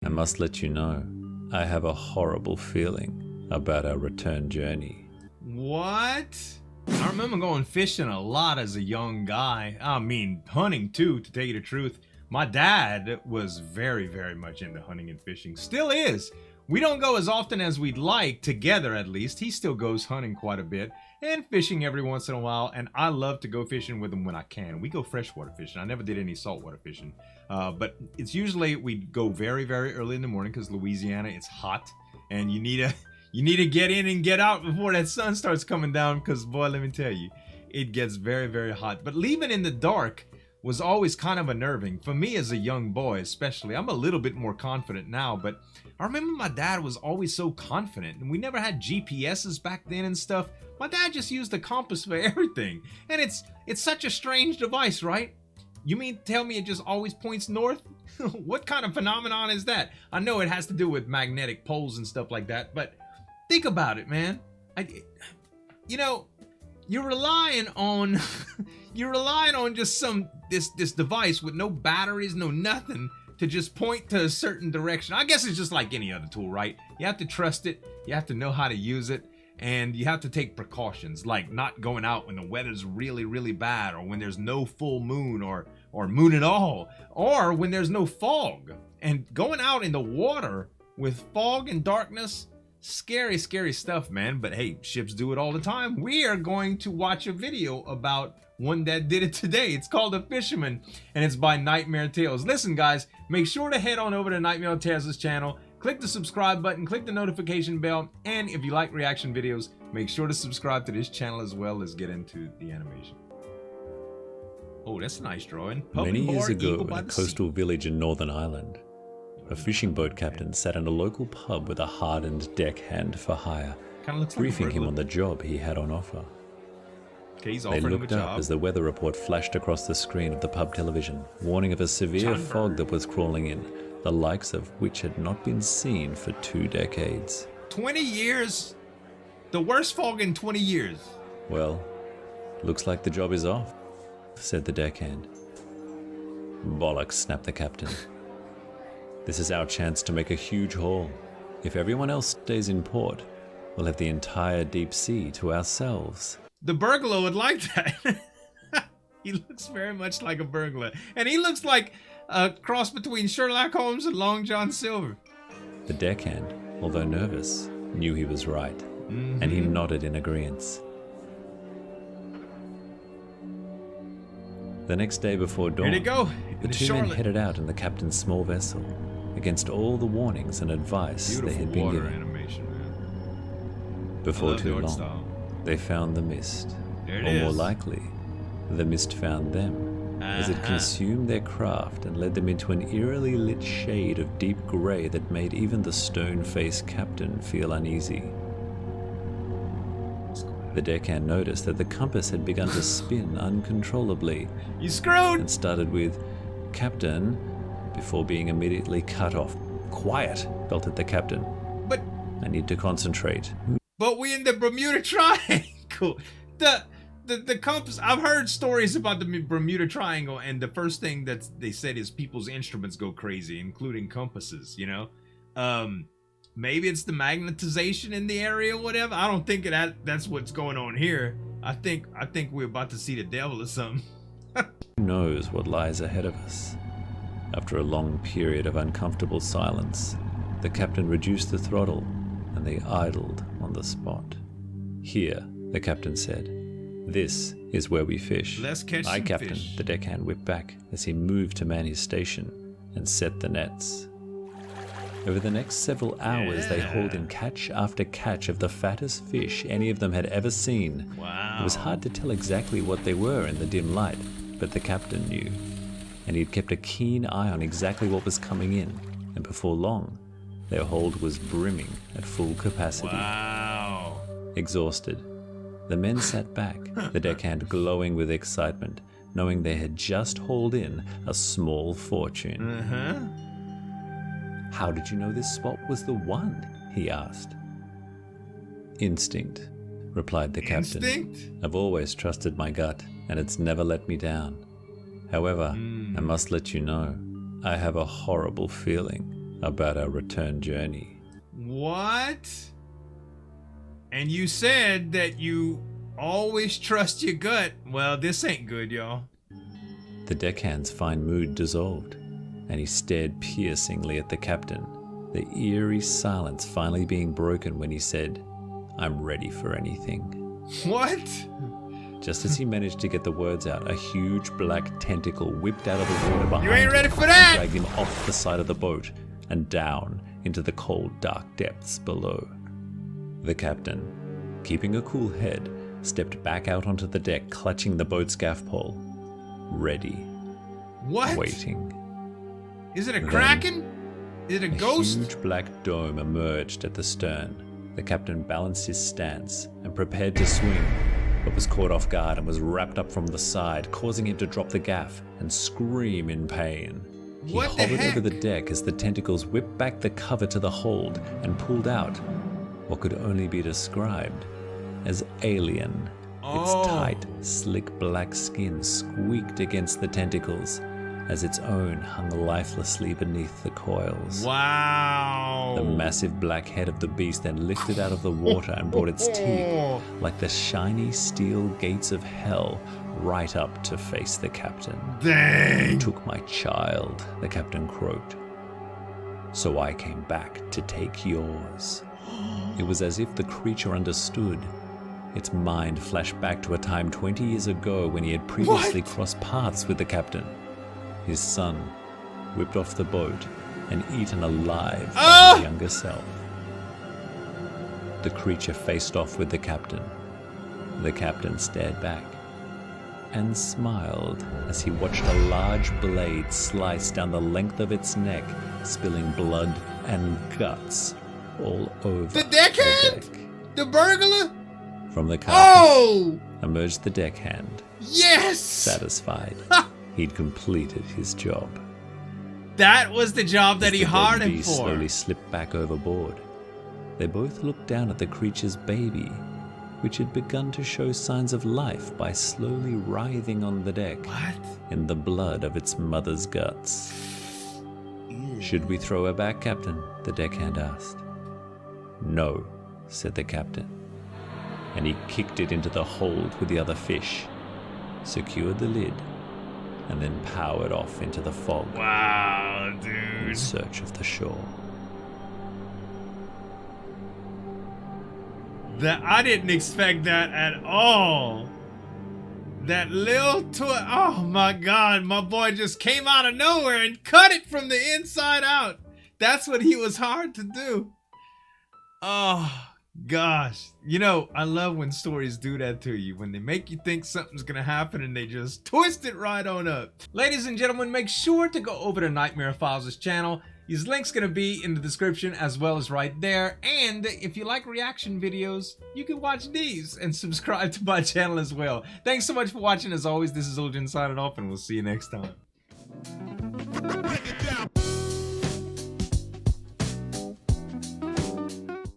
I must let you know, I have a horrible feeling about our return journey. What? I remember going fishing a lot as a young guy. I mean, hunting too, to tell you the truth. My dad was very, very much into hunting and fishing. Still is. We don't go as often as we'd like, together at least. He still goes hunting quite a bit and fishing every once in a while, and I love to go fishing with him when I can. We go freshwater fishing. I never did any saltwater fishing, but it's usually we go very, very early in the morning because Louisiana, it's hot, and you need to get in and get out before that sun starts coming down because, boy, let me tell you, it gets very, very hot. But leaving in the dark was always kind of unnerving. For me as a young boy especially, I'm a little bit more confident now, but I remember my dad was always so confident, and we never had GPSs back then and stuff. My dad just used the compass for everything, and it's such a strange device, right? You mean tell me it just always points north? What kind of phenomenon is that? I know it has to do with magnetic poles and stuff like that, but think about it, man. You're relying on just this device with no batteries, no nothing, to just point to a certain direction. I guess it's just like any other tool, right? You have to trust it, you have to know how to use it, and you have to take precautions, like not going out when the weather's really, really bad, or when there's no full moon or moon at all, or when there's no fog. And going out in the water with fog and darkness, scary, scary stuff, man. But hey, ships do it all the time. We are going to watch a video about one that did it today. It's called The Fisherman, and it's by Nightmare Tales. Listen, guys, make sure to head on over to Nightmare Tales' channel, click the subscribe button, click the notification bell, and if you like reaction videos, make sure to subscribe to this channel as well. Let's get into the animation. Oh, that's a nice drawing. Many years ago, in a coastal village in Northern Ireland, a fishing boat captain sat in a local pub with a hardened deckhand for hire, briefing him on the job he had on offer. They looked up as the weather report flashed across the screen of the pub television, warning of a severe fog that was crawling in, the likes of which had not been seen for 2 decades. 20 years? The worst fog in 20 years. Well, looks like the job is off, said the deckhand. Bollocks, snapped the captain. This is our chance to make a huge haul. If everyone else stays in port, we'll have the entire deep sea to ourselves. The burglar would like that. He looks very much like a burglar. And he looks like a cross between Sherlock Holmes and Long John Silver. The deckhand, although nervous, knew he was right, and he nodded in agreement. The next day before dawn, the 2 men headed out in the captain's small vessel, against all the warnings and advice they had been given. Before too long, they found the mist, or more likely, the mist found them, as it consumed their craft and led them into an eerily lit shade of deep grey that made even the stone-faced captain feel uneasy. The deckhand noticed that the compass had begun to spin uncontrollably. You screwed! And started with, "Captain," before being immediately cut off. "Quiet," belted the captain. But I need to concentrate. But we in the Bermuda Triangle. The compass. I've heard stories about the Bermuda Triangle, and the first thing that they said is people's instruments go crazy, including compasses. You know, maybe it's the magnetization in the area, or whatever. I don't think that's what's going on here. I think we're about to see the devil or something. Who knows what lies ahead of us? After a long period of uncomfortable silence, the captain reduced the throttle, and they idled on the spot. "Here," the captain said. "This is where we fish." Let's catch "Aye, some Captain," fish. the deckhand whipped back as he moved to man his station and set the nets. Over the next several hours, they hauled in catch after catch of the fattest fish any of them had ever seen. Wow. It was hard to tell exactly what they were in the dim light, but the captain knew. And he'd kept a keen eye on exactly what was coming in, and before long, their hold was brimming at full capacity. Wow. Exhausted, the men sat back, the deckhand glowing with excitement, knowing they had just hauled in a small fortune. "How did you know this spot was the one?" he asked. "Instinct," replied the captain. Instinct? "I've always trusted my gut, and it's never let me down. However, I must let you know, I have a horrible feeling about our return journey. What? And you said that you always trust your gut. Well, this ain't good, y'all. The deckhand's fine mood dissolved, and he stared piercingly at the captain, the eerie silence finally being broken when he said, "I'm ready for anything." What? Just as he managed to get the words out, a huge black tentacle whipped out of the water behind You ain't him ready for and that! dragged him off the side of the boat and down into the cold, dark depths below. The captain, keeping a cool head, stepped back out onto the deck, clutching the boat's gaff pole. Ready. What? Waiting. Is it a kraken? Is it a ghost? A huge black dome emerged at the stern. The captain balanced his stance and prepared to swing, but was caught off guard and was wrapped up from the side, causing him to drop the gaff and scream in pain. He What the hovered heck? over the deck as the tentacles whipped back the cover to the hold and pulled out what could only be described as alien. Its tight, slick black skin squeaked against the tentacles as its own hung lifelessly beneath the coils. Wow. The massive black head of the beast then lifted out of the water and brought its teeth, like the shiny steel gates of hell, right up to face the captain. Dang. "You took my child," the captain croaked. "So I came back to take yours." It was as if the creature understood. Its mind flashed back to a time 20 years ago when he had previously crossed paths with the captain. His son, whipped off the boat and eaten alive by his younger self. The creature faced off with the captain. The captain stared back and smiled as he watched a large blade slice down the length of its neck, spilling blood and guts all over The deckhand? deck. The burglar? From the carcass Oh! emerged the deckhand, Yes! satisfied he'd completed his job. That was the job that As he the hired dead him beast for. slowly slipped back overboard. They both looked down at the creature's baby, which had begun to show signs of life by slowly writhing on the deck What? in the blood of its mother's guts. "Should we throw her back, Captain?" the deckhand asked. "No," said the captain, and he kicked it into the hold with the other fish, secured the lid, and then powered off into the fog Wow, in dude. search of the shore. That I didn't expect that at all. That little toy. Oh my god, my boy just came out of nowhere and cut it from the inside out. That's what he was hard to do. Oh gosh. You know, I love when stories do that to you, when they make you think something's gonna happen and they just twist it right on up. Ladies and gentlemen, make sure to go over to Nightmare Files' channel. His link's gonna be in the description as well as right there. And if you like reaction videos, you can watch these and subscribe to my channel as well. Thanks so much for watching. As always, this is Zueljin signing off, and we'll see you next time.